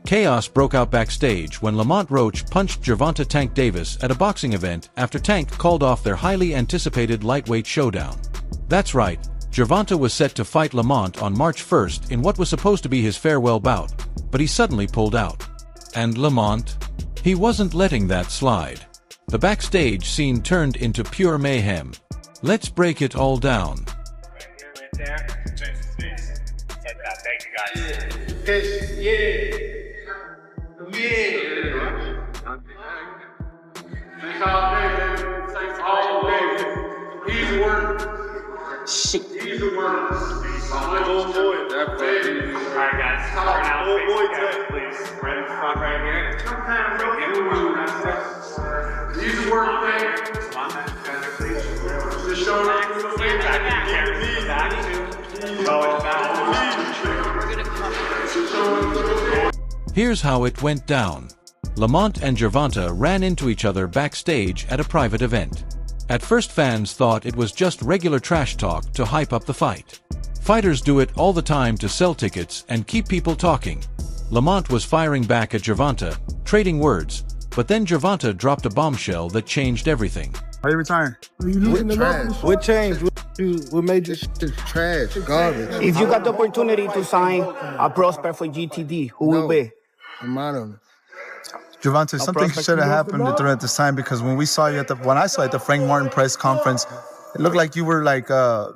Chaos broke out backstage when Lamont Roach punched Gervonta "Tank" Davis at a boxing event after Tank called off their highly anticipated lightweight showdown. That's right, Gervonta was set to fight Lamont on March 1st in what was supposed to be his farewell bout, but he suddenly pulled out. And Lamont? He wasn't letting that slide. The backstage scene turned into pure mayhem. Let's break it all down. He's working. Shit. He's the worker. Oh boy. Alright guys, turn out face please. Right in front right here. He's the worker, man. Come on, man. Please. Just showing up. Here's how it went down. Lamont and Gervonta ran into each other backstage at a private event. At first, fans thought it was just regular trash talk to hype up the fight. Fighters do it all the time to sell tickets and keep people talking. Lamont was firing back at Gervonta, trading words, but then Gervonta dropped a bombshell that changed everything. Are you retiring? Are you losing the trash? What changed? What made this shit trash, garbage? If you got the opportunity to sign a prospect for GTD, who will be? I'm out of it. Gervonta, something should have happened during this time, because when I saw you at the Frank Martin press conference, it looked like you were like the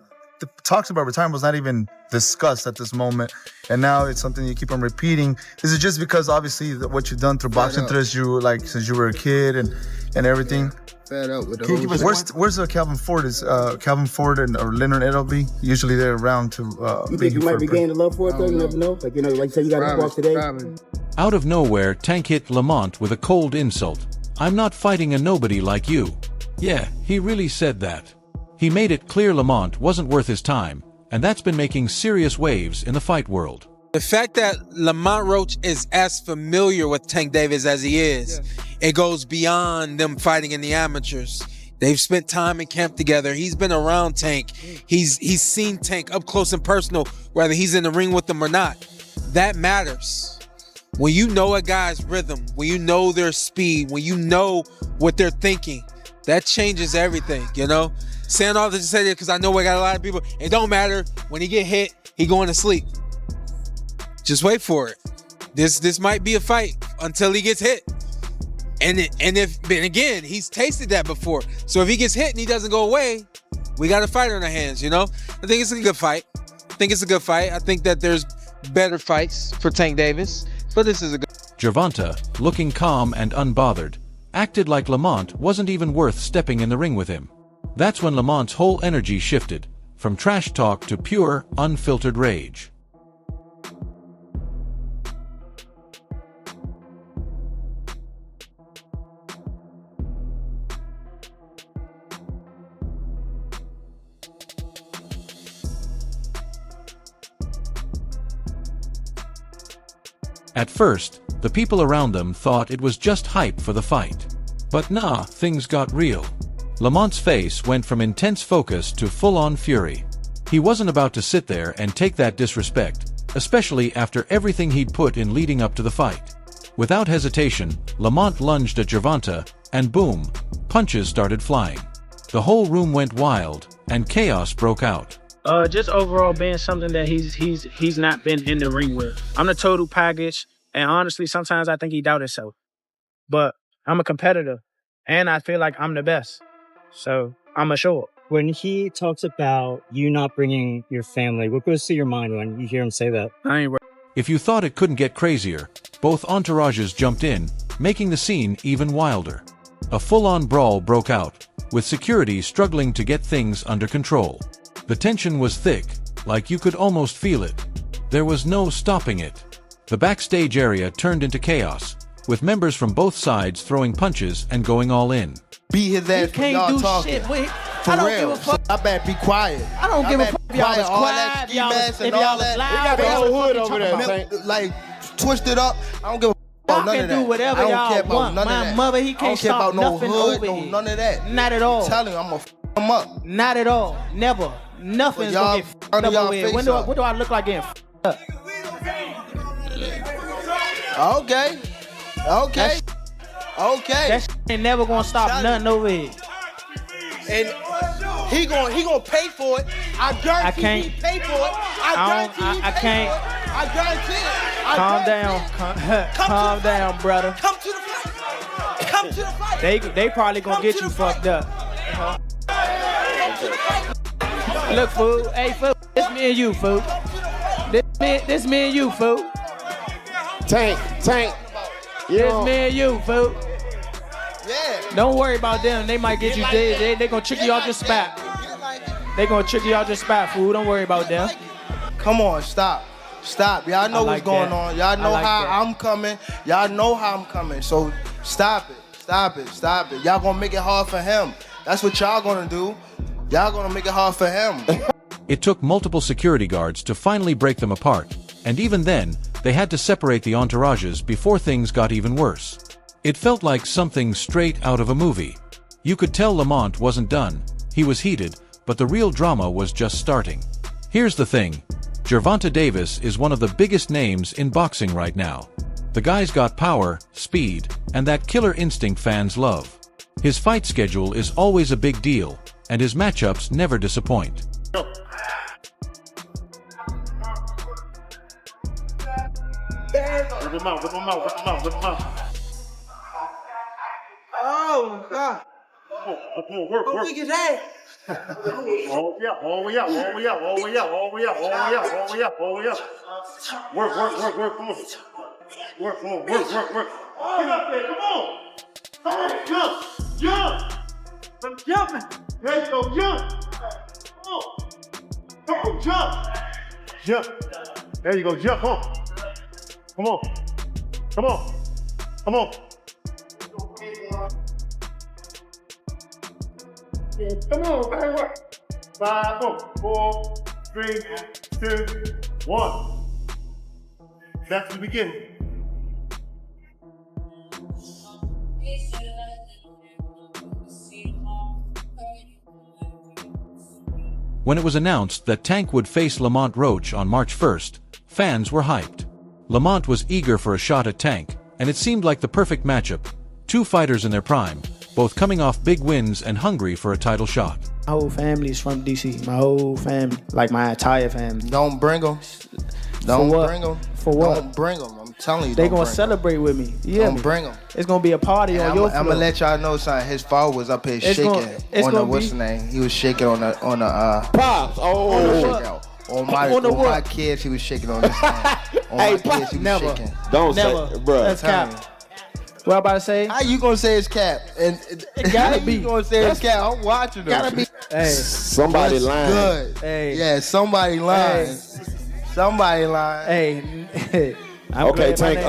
talks about retirement was not even discussed at this moment, and now it's something you keep on repeating. Is it just because obviously what you've done through boxing since you were a kid and everything? Fed up with the Where's Calvin Ford? Is Calvin Ford or Leonard Edelby? Usually they're around to. You think you might be gaining love for it though? You never know. Like like you said, you got to walk today. Out of nowhere, Tank hit Lamont with a cold insult. "I'm not fighting a nobody like you." Yeah, he really said that. He made it clear Lamont wasn't worth his time, and that's been making serious waves in the fight world. The fact that Lamont Roach is as familiar with Tank Davis as he is, it goes beyond them fighting in the amateurs. They've spent time in camp together. He's been around Tank. He's seen Tank up close and personal, whether he's in the ring with them or not. That matters. When you know a guy's rhythm, when you know their speed, when you know what they're thinking, that changes everything, you know? Saying all this to say that because I know we got a lot of people. It don't matter. When he get hit, he going to sleep. Just wait for it. This might be a fight until he gets hit. And again, he's tasted that before. So if he gets hit and he doesn't go away, we got a fight on our hands, you know? I think it's a good fight. I think that there's better fights for Tank Davis, but this is a good. Gervonta, looking calm and unbothered, acted like Lamont wasn't even worth stepping in the ring with him. That's when Lamont's whole energy shifted, from trash talk to pure, unfiltered rage. At first, the people around them thought it was just hype for the fight. But nah, things got real. Lamont's face went from intense focus to full-on fury. He wasn't about to sit there and take that disrespect, especially after everything he'd put in leading up to the fight. Without hesitation, Lamont lunged at Gervonta, and boom, punches started flying. The whole room went wild, and chaos broke out. Just overall being something that he's not been in the ring with. I'm the total package, and honestly, sometimes I think he doubts himself. But I'm a competitor, and I feel like I'm the best. So I'm a show up. When he talks about you not bringing your family, what goes through your mind when you hear him say that? If you thought it couldn't get crazier, both entourages jumped in, making the scene even wilder. A full-on brawl broke out, with security struggling to get things under control. The tension was thick, like you could almost feel it. There was no stopping it. The backstage area turned into chaos, with members from both sides throwing punches and going all in. Beat his ass for y'all talking. Shit, wait. For real. So I better be quiet. I don't give a fuck if y'all was all quiet, that ski y'all was, mask if and y'all all was that. loud. They got the whole hood over there, like twisted up. I don't give a fuck about none of that. Y'all can do whatever I don't y'all care about want. none of My that. mother, he can't stop I don't care about nothing no hood, over no here. none of that. Not at all. I'm telling you, I'm gonna f him up. Not at all. Never. Nothing's gonna get f***ed up over here. What do I look like getting f***ed up? Okay. Okay. Okay. That shit ain't never gonna stop nothing over here. And he gonna pay for it. I guarantee he pay for it. I guarantee it. Calm down. Calm down, brother. Come to the fight. Come to the fight. They probably gonna get you fucked up. Look, fool. Hey, fool. This me and you, fool. This me and you, fool. Tank. This me and you, fool. Yeah. Don't worry about them. They might get you. They gonna trick you out your spot. They gonna trick you out your spot, fool. Don't worry about them. Come on, stop. Y'all know what's going on. Y'all know how I'm coming. Y'all know how I'm coming. So stop it. Y'all gonna make it hard for him. That's what y'all gonna do. Y'all gonna make it hard for him. It took multiple security guards to finally break them apart, and even then, they had to separate the entourages before things got even worse. It felt like something straight out of a movie. You could tell Lamont wasn't done. He was heated, but the real drama was just starting. Here's the thing. Gervonta Davis is one of the biggest names in boxing right now. The guy's got power, speed, and that killer instinct fans love. His fight schedule is always a big deal, and his matchups never disappoint. Whip him out. Oh God. Work. How big is that? All the way up. Work. Come on. Work. Get up there, come on. Jump. I'm jumping. There you go, jump. Come on, jump. There you go, jump, Come on. Come on, 5, 4, 3, 2, 1. Back to the beginning. When it was announced that Tank would face Lamont Roach on March 1st, fans were hyped. Lamont was eager for a shot at Tank, and it seemed like the perfect matchup. Two fighters in their prime, both coming off big wins and hungry for a title shot. My whole family is from DC. My whole family, like my entire family. Don't bring them. For what? Don't bring them. I'm telling you. They gonna celebrate with me. Yeah. Don't bring them. It's gonna be a party on your floor. I'm gonna let y'all know something. His father was up here shaking on the what's the name? He was shaking on the Pops. On my kids, he was shaking on this thing. On my kids, he was shaking. Don't Never. say, bro. That's cap. What I about to say? How you gonna say it's cap? And It gotta be. You gonna say it's cap? I'm watching them. Gotta be. Hey. Somebody lying. Good. Hey. Yeah, somebody lying. Hey. Somebody lying. Hey. Okay, Tank.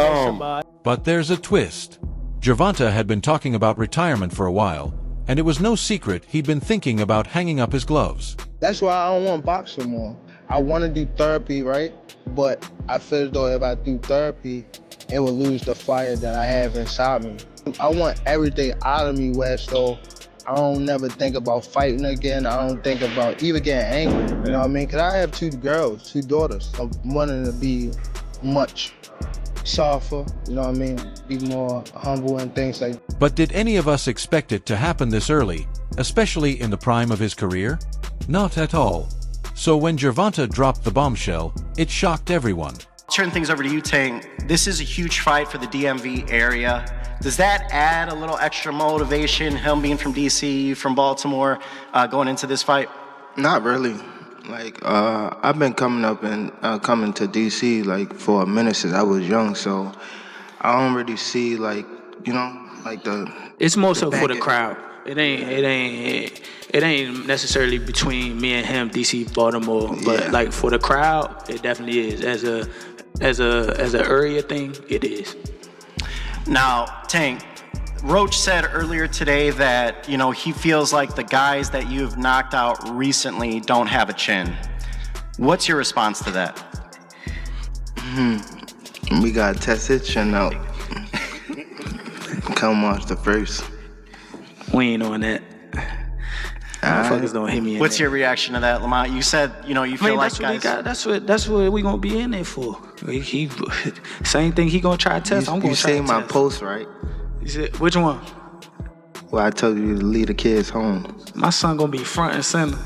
But there's a twist. Gervonta had been talking about retirement for a while, and it was no secret he'd been thinking about hanging up his gloves. That's why I don't want boxing more. I want to do therapy, right? But I feel as though if I do therapy, it will lose the fire that I have inside me. I want everything out of me where so I don't never think about fighting again. I don't think about even getting angry, you know what I mean? Because I have 2 girls, 2 daughters. I'm wanting to be much softer, you know what I mean? Be more humble and things like that. But did any of us expect it to happen this early, especially in the prime of his career? Not at all. So when Gervonta dropped the bombshell, it shocked everyone. Turn things over to you, Tank. This is a huge fight for the DMV area. Does that add a little extra motivation, him being from DC, from Baltimore, going into this fight? Not really. Like, I've been coming up and coming to DC like for a minute since I was young, so I don't really see like, you know, like the. It's more so for the crowd. It ain't necessarily between me and him, DC, Baltimore, but like for the crowd, it definitely is. As a area thing, it is. Now, Tank, Roach said earlier today that, you know, he feels like the guys that you've knocked out recently don't have a chin. What's your response to that? We gotta test his chin out. Come watch the first. We ain't on that. All Motherfuckers don't hit me. What's your reaction to that, Lamont? You said, you know, you feel like that's what we gonna be in there for. He same thing he gonna try to test. I'm gonna try to test. You seen my post, right? You said, which one? Well, I told you to leave the kids home. My son gonna be front and center.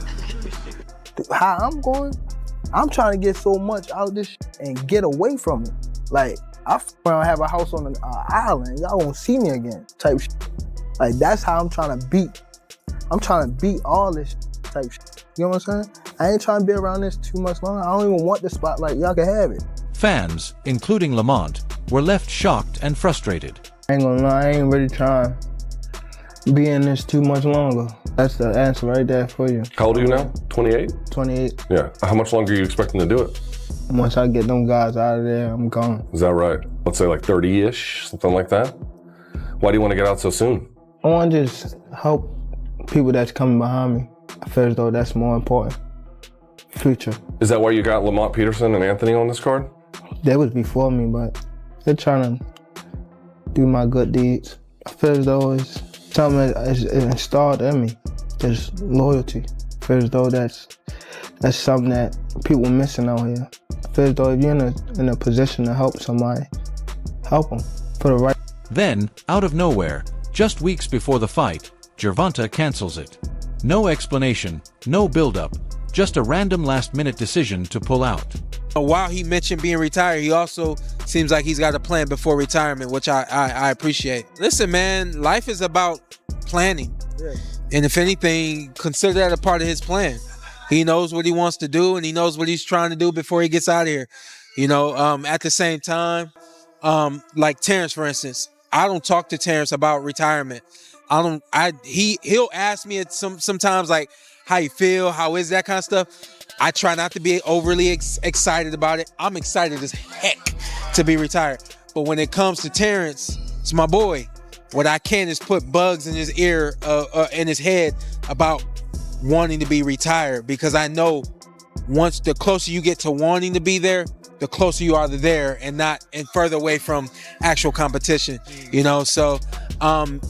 How I'm going, I'm trying to get so much out of this and get away from it. Like, I have a house on an island. Y'all won't see me again type shit. Like, that's how I'm trying to beat. I'm trying to beat all this type shit. You know what I'm saying? I ain't trying to be around this too much longer. I don't even want the spotlight. Y'all can have it. Fans, including Lamont, were left shocked and frustrated. I ain't gonna lie, I ain't really trying to be in this too much longer. That's the answer right there for you. How old are you now? 28? 28. Yeah. How much longer are you expecting to do it? Once I get them guys out of there, I'm gone. Is that right? Let's say like 30-ish, something like that? Why do you want to get out so soon? I want to just help people that's coming behind me. I feel as though that's more important. Future. Is that why you got Lamont Peterson and Anthony on this card? They was before me, but they're trying to do my good deeds. I feel as though it's something that's installed in me. There's loyalty. I feel as though that's something that people are missing out here. I feel as though if you're in a position to help somebody, help them for the right. Then, out of nowhere, just weeks before the fight, Gervonta cancels it. No explanation, no build-up, just a random last-minute decision to pull out. While he mentioned being retired, he also seems like he's got a plan before retirement, which I appreciate. Listen, man, life is about planning. Yeah. And if anything, consider that a part of his plan. He knows what he wants to do, and he knows what he's trying to do before he gets out of here. You know, at the same time, like Terrence, for instance, I don't talk to Terrence about retirement. He'll ask me sometimes like, how you feel, how is that kind of stuff. I try not to be overly excited about it. I'm excited as heck to be retired. But when it comes to Terrence, it's my boy. What I can is put bugs in his ear, in his head about wanting to be retired, because I know once the closer you get to wanting to be there, the closer you are to there and further away from actual competition, you know? So,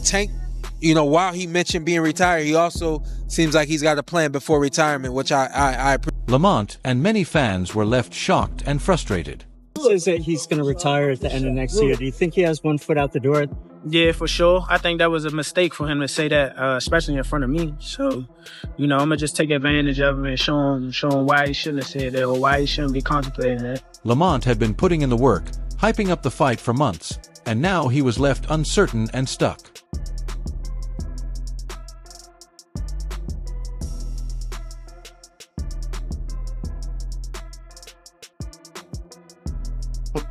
Tank, you know, while he mentioned being retired, he also seems like he's got a plan before retirement, which I appreciate. Lamont and many fans were left shocked and frustrated. He says that he's going to retire at the end of next year. Do you think he has one foot out the door? Yeah, for sure. I think that was a mistake for him to say that, especially in front of me. So, you know, I'm going to just take advantage of him and show him why he shouldn't have said that or why he shouldn't be contemplating that. Lamont had been putting in the work, hyping up the fight for months, and now he was left uncertain and stuck.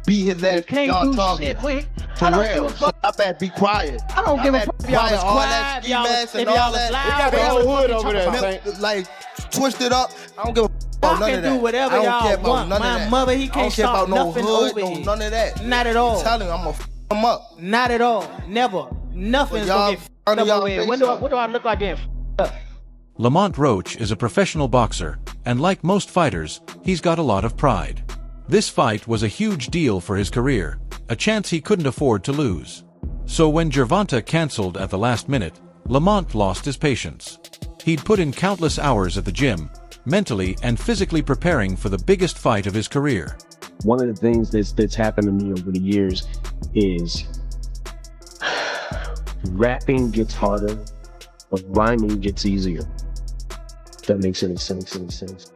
Be his ass. Can't do shit, boy. For real. I better be quiet. I don't give a fuck if y'all was quiet, if y'all was loud. We got the whole hood over there, like, twist it up. I don't give a fuck about none of that. Do whatever y'all want. My mother, he can't stop nothing over here. None of that. Not at all. I'm telling you, I'm gonna f him up. Not at all. Never. Nothing's gonna get f***ed up over here. What do I look like getting f***ed up? Lamont Roach is a professional boxer, and like most fighters, he's got a lot of pride. This fight was a huge deal for his career, a chance he couldn't afford to lose. So when Gervonta canceled at the last minute, Lamont lost his patience. He'd put in countless hours at the gym, mentally and physically preparing for the biggest fight of his career. One of the things that's happened to me over the years is rapping gets harder, but rhyming gets easier. If that makes any sense.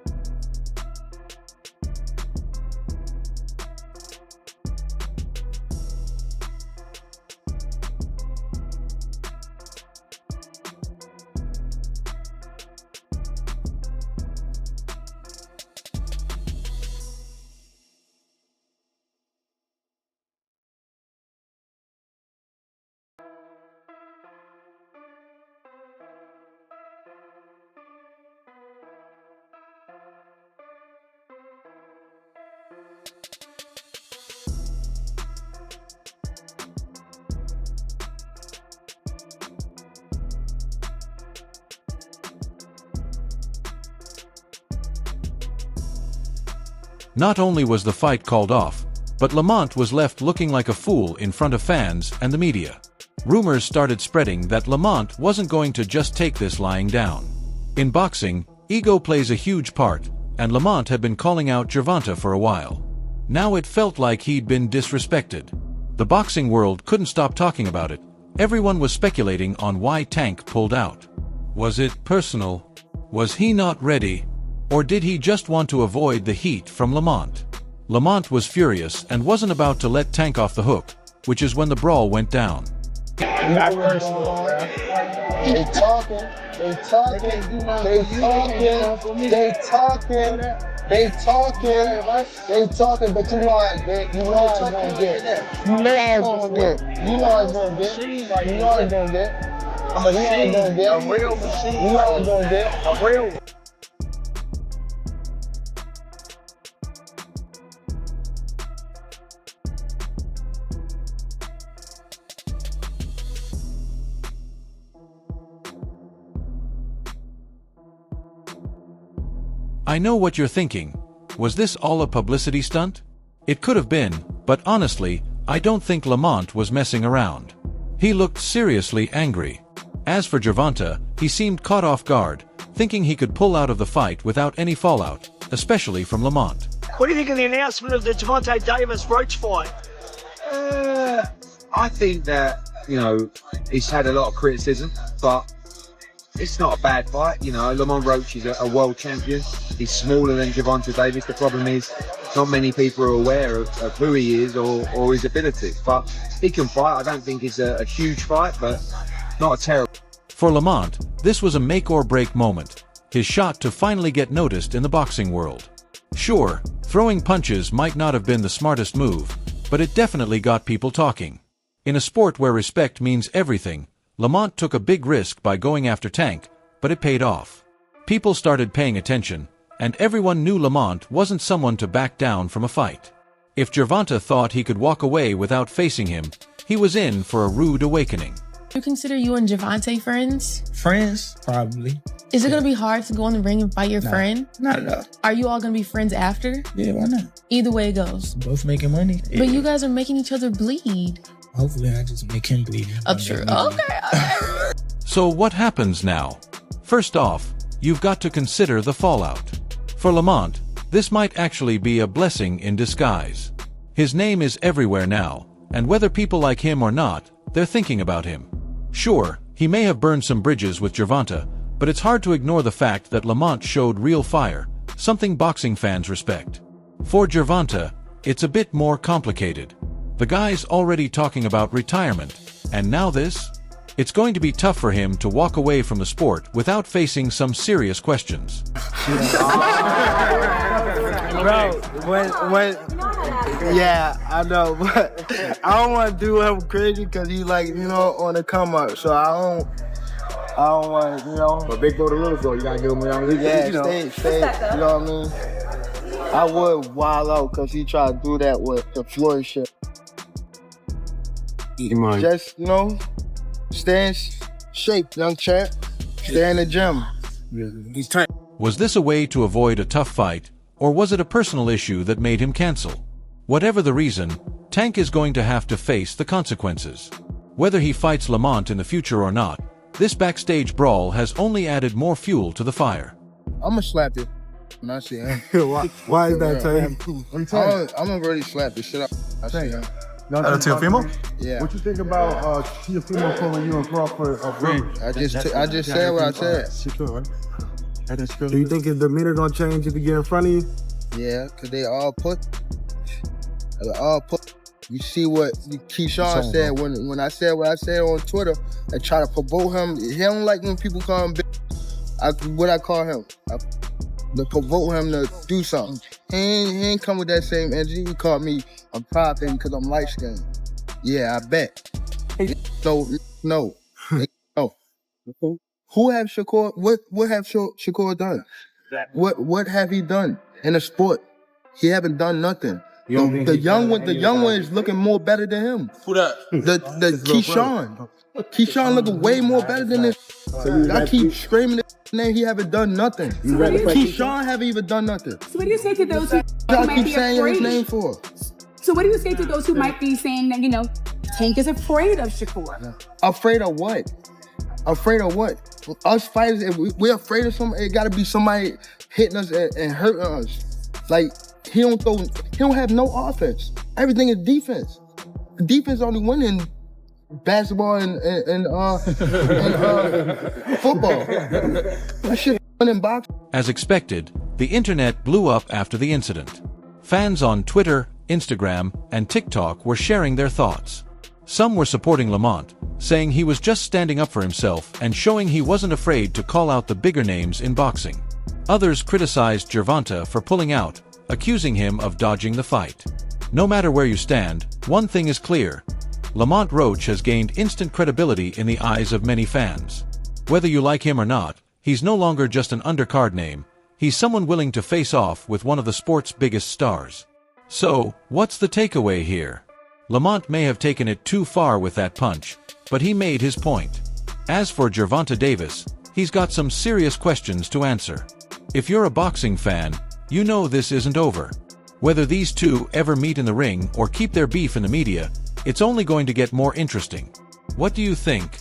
Not only was the fight called off, but Lamont was left looking like a fool in front of fans and the media. Rumors started spreading that Lamont wasn't going to just take this lying down. In boxing, ego plays a huge part, and Lamont had been calling out Gervonta for a while. Now it felt like he'd been disrespected. The boxing world couldn't stop talking about it. Everyone was speculating on why Tank pulled out. Was it personal? Was he not ready? Or did he just want to avoid the heat from Lamont? Lamont was furious and wasn't about to let Tank off the hook, which is when the brawl went down. Not personal. They talking, but you know I get. You know I gonna get. You know I gonna get. I'm a real machine. You know I gonna get. I'm real. I know what you're thinking. Was this all a publicity stunt? It could have been, but honestly, I don't think Lamont was messing around. He looked seriously angry. As for Gervonta, he seemed caught off guard, thinking he could pull out of the fight without any fallout, especially from Lamont. What do you think of the announcement of the Gervonta Davis Roach fight? I think that, he's had a lot of criticism, but it's not a bad fight. Lamont Roach is a world champion. He's smaller than Gervonta Davis. The problem is not many people are aware of who he is or his ability. But he can fight. I don't think it's a huge fight, but not a terrible. For Lamont, this was a make-or-break moment. His shot to finally get noticed in the boxing world. Sure, throwing punches might not have been the smartest move, but it definitely got people talking. In a sport where respect means everything, Lamont took a big risk by going after Tank, but it paid off. People started paying attention, and everyone knew Lamont wasn't someone to back down from a fight. If Gervonta thought he could walk away without facing him, he was in for a rude awakening. You consider you and Gervonta friends? Friends? Probably. Is it going to be hard to go in the ring and fight your friend? Not at all. Are you all going to be friends after? Yeah, why not? Either way it goes. Both making money. But you guys are making each other bleed. Hopefully I just make him bleed. Oh, true. Okay. So what happens now? First off, you've got to consider the fallout. For Lamont, this might actually be a blessing in disguise. His name is everywhere now, and whether people like him or not, they're thinking about him. Sure, he may have burned some bridges with Gervonta, but it's hard to ignore the fact that Lamont showed real fire, something boxing fans respect. For Gervonta, it's a bit more complicated. The guy's already talking about retirement, and now this? It's going to be tough for him to walk away from the sport without facing some serious questions. Yeah, I know, but I don't want to do him crazy because he's on the come up. So I don't want to, But big boy to little boy, you gotta give him stay, you know what I mean? I would wild out because he tried to do that with the Floyd shit. Just, stay in shape, young champ. Stay in the gym. He's tight. Was this a way to avoid a tough fight, or was it a personal issue that made him cancel? Whatever the reason, Tank is going to have to face the consequences. Whether he fights Lamont in the future or not, this backstage brawl has only added more fuel to the fire. I'm gonna slap it when I see him. Why is that, Tank? I'm gonna really slap this shit up. I see him. Teofimo? Yeah. What you think about Teofimo calling you and Crawford a rude? I just said what I said. Do you think his demeanor gonna change if he get in front of you? Yeah, because they all put. You see what Keyshawn said when I said what I said on Twitter and try to provoke him. He don't like when people call him bitch. What I call him? To provoke him to do something. He ain't come with that same energy. He called me a pride thing because I'm light skinned. Yeah, I bet. No. Who have Shakur? What have Shakur done? What have he done in the sport? He haven't done nothing. The young one is looking more better than him. Who that? The Keyshawn. Keyshawn looking way more better than this. I keep screaming his name. He haven't done nothing. Keyshawn haven't even done nothing. So what do you say to those who Y'all might keep be saying his afraid? name for? So what do you say to those who might be saying that Tank is afraid of Shakur? Afraid of what? Afraid of what? Us fighters, if we're afraid of something, it gotta be somebody hitting us and hurting us. Like, he don't have no offense. Everything is defense. Defense only win in basketball and football. That shit in boxing. As expected, the internet blew up after the incident. Fans on Twitter, Instagram, and TikTok were sharing their thoughts. Some were supporting Lamont, saying he was just standing up for himself and showing he wasn't afraid to call out the bigger names in boxing. Others criticized Gervonta for pulling out, accusing him of dodging the fight. No matter where you stand, one thing is clear. Lamont Roach has gained instant credibility in the eyes of many fans. Whether you like him or not, he's no longer just an undercard name. He's someone willing to face off with one of the sport's biggest stars. So, what's the takeaway here? Lamont may have taken it too far with that punch, but he made his point. As for Gervonta Davis, he's got some serious questions to answer. If you're a boxing fan, you know this isn't over. Whether these two ever meet in the ring or keep their beef in the media, it's only going to get more interesting. What do you think?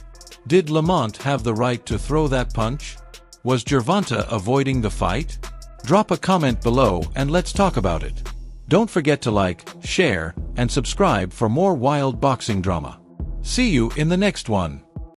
Did Lamont have the right to throw that punch? Was Gervonta avoiding the fight? Drop a comment below and let's talk about it. Don't forget to like, share, and subscribe for more wild boxing drama. See you in the next one.